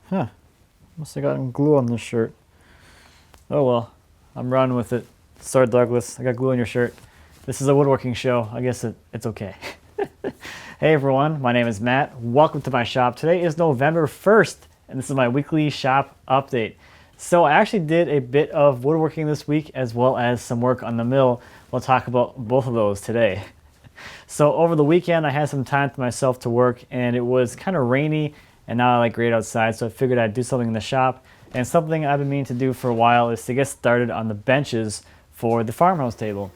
Huh. Must have gotten glue on this shirt. Oh well, I'm running with it. Sorry, Douglas, I got glue on your shirt. This is a woodworking show. I guess it's okay. Hey everyone, my name is Matt. Welcome to my shop. Today is November 1st, and this is my weekly shop update. So I actually did a bit of woodworking this week as well as some work on the mill. We'll talk about both of those today. So over the weekend, I had some time to myself to work, and it was kind of rainy and not like great outside, so I figured I'd do something in the shop. And something I've been meaning to do for a while is to get started on the benches for the farmhouse table.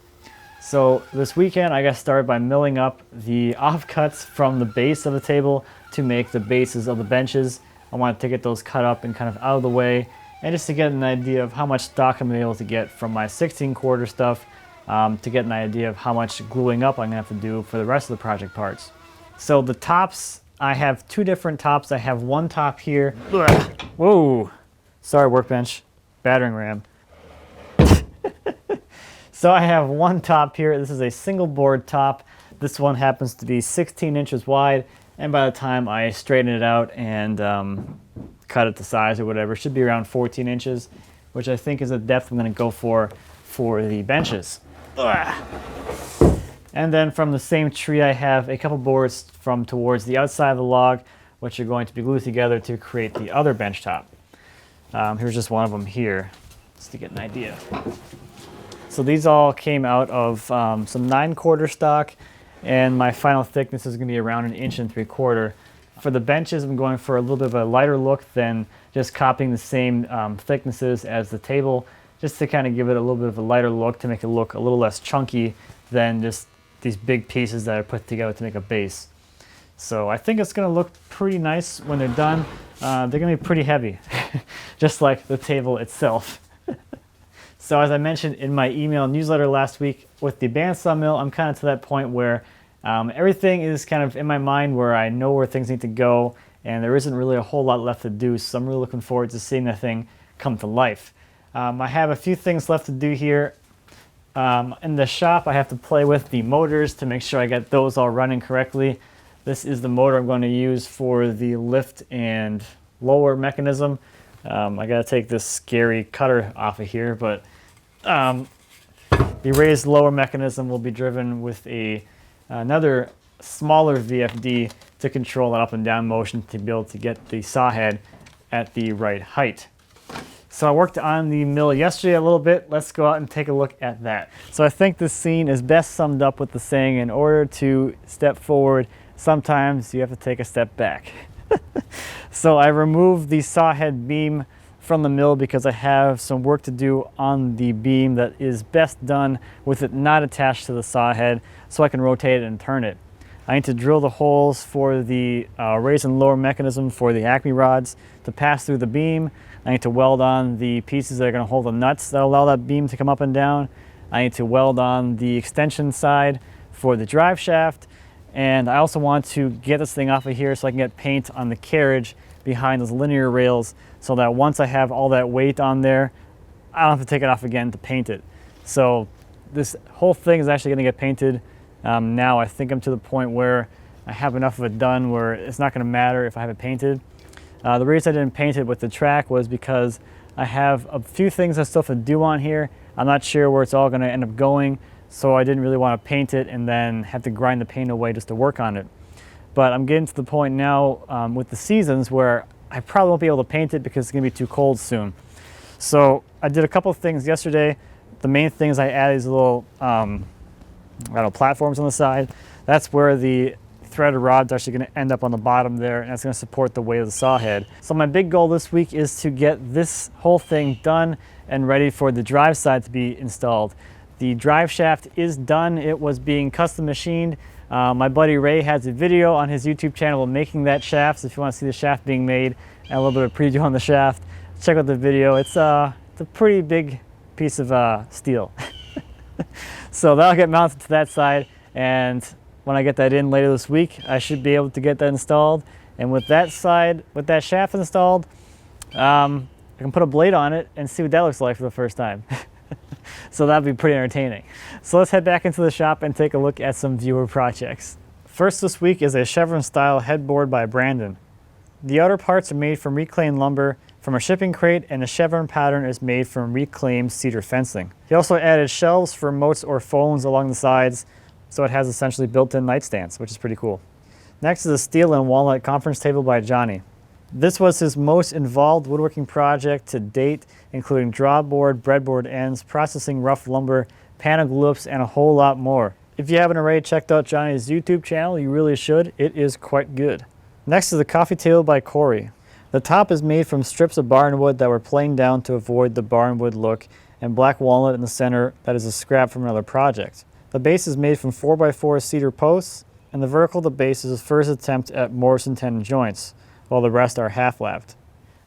So this weekend I got started by milling up the offcuts from the base of the table to make the bases of the benches. I wanted to get those cut up and kind of out of the way, and just to get an idea of how much stock I'm able to get from my 16-quarter stuff, to get an idea of how much gluing up I'm gonna have to do for the rest of the project parts. So the tops, I have two different tops. I have one top here. Whoa, sorry workbench, battering ram. So I have one top here. This is a single board top. This one happens to be 16 inches wide, and by the time I straighten it out and cut it to size or whatever, it should be around 14 inches, which I think is the depth I'm going to go for the benches. And then from the same tree, I have a couple boards from towards the outside of the log, which are going to be glued together to create the other bench top. Here's just one of them here, just to get an idea. So these all came out of some 9-quarter stock, and my final thickness is going to be around 1 3/4 inches. For the benches, I'm going for a little bit of a lighter look than just copying the same thicknesses as the table, just to kind of give it a little bit of a lighter look to make it look a little less chunky than just these big pieces that are put together to make a base. So I think it's going to look pretty nice when they're done. They're going to be pretty heavy, just like the table itself. So as I mentioned in my email newsletter last week, with the bandsaw mill, I'm kind of to that point where everything is kind of in my mind where I know where things need to go, and there isn't really a whole lot left to do, so I'm really looking forward to seeing the thing come to life. I have a few things left to do here. In the shop, I have to play with the motors to make sure I get those all running correctly. This is the motor I'm going to use for the lift and lower mechanism. I gotta take this scary cutter off of here, but the raised lower mechanism will be driven with another smaller VFD to control that up and down motion to be able to get the saw head at the right height. So I worked on the mill yesterday a little bit. Let's go out and take a look at that. So I think this scene is best summed up with the saying, in order to step forward, sometimes you have to take a step back. So I removed the saw head beam from the mill because I have some work to do on the beam that is best done with it not attached to the saw head, so I can rotate it and turn it. I need to drill the holes for the raise and lower mechanism for the Acme rods to pass through the beam. I need to weld on the pieces that are going to hold the nuts that allow that beam to come up and down. I need to weld on the extension side for the drive shaft. And I also want to get this thing off of here so I can get paint on the carriage behind those linear rails, so that once I have all that weight on there, I don't have to take it off again to paint it. So this whole thing is actually going to get painted now. I think I'm to the point where I have enough of it done where it's not going to matter if I have it painted. The reason I didn't paint it with the track was because I have a few things I still have to do on here. I'm not sure where it's all going to end up going, so I didn't really want to paint it and then have to grind the paint away just to work on it. But I'm getting to the point now with the seasons where I probably won't be able to paint it because it's going to be too cold soon. So I did a couple of things yesterday. The main thing is I added these little platforms on the side. That's where the threaded rod's actually going to end up on the bottom there, and that's going to support the weight of the saw head. So my big goal this week is to get this whole thing done and ready for the drive side to be installed. The drive shaft is done. It was being custom machined. My buddy Ray has a video on his YouTube channel making that shaft, so if you want to see the shaft being made and a little bit of preview on the shaft, check out the video. It's a pretty big piece of steel. So that'll get mounted to that side, and when I get that in later this week, I should be able to get that installed. And with that side, with that shaft installed, I can put a blade on it and see what that looks like for the first time. So that'd be pretty entertaining. So let's head back into the shop and take a look at some viewer projects. First this week is a Chevron style headboard by Brandon. The outer parts are made from reclaimed lumber from a shipping crate, and the Chevron pattern is made from reclaimed cedar fencing. He also added shelves for moats or phones along the sides, so it has essentially built-in nightstands, which is pretty cool. Next is a steel and walnut conference table by Johnny. This was his most involved woodworking project to date, including drawboard, breadboard ends, processing rough lumber, panel glue-ups, and a whole lot more. If you haven't already checked out Johnny's YouTube channel, you really should. It is quite good. Next is the coffee table by Cory. The top is made from strips of barnwood that were planed down to avoid the barnwood look, and black walnut in the center that is a scrap from another project. The base is made from 4x4 cedar posts, and the vertical of the base is his first attempt at Morrison tenon joints, while the rest are half-lapped.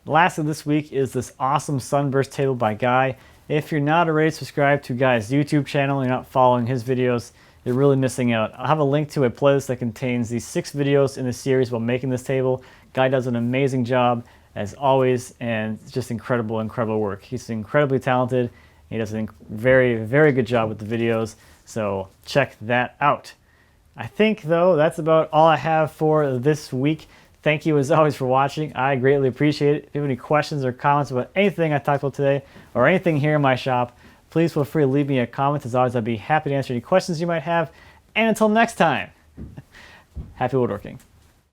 Last of this week is this awesome Sunburst table by Guy. If you're not already subscribed to Guy's YouTube channel and you're not following his videos, you're really missing out. I'll have a link to a playlist that contains these 6 videos in the series about making this table. Guy does an amazing job, as always, and it's just incredible work. He's incredibly talented. He does a very, very good job with the videos, so check that out. I think, though, that's about all I have for this week. Thank you, as always, for watching. I greatly appreciate it. If you have any questions or comments about anything I talked about today or anything here in my shop, please feel free to leave me a comment. As always, I'd be happy to answer any questions you might have. And until next time, happy woodworking.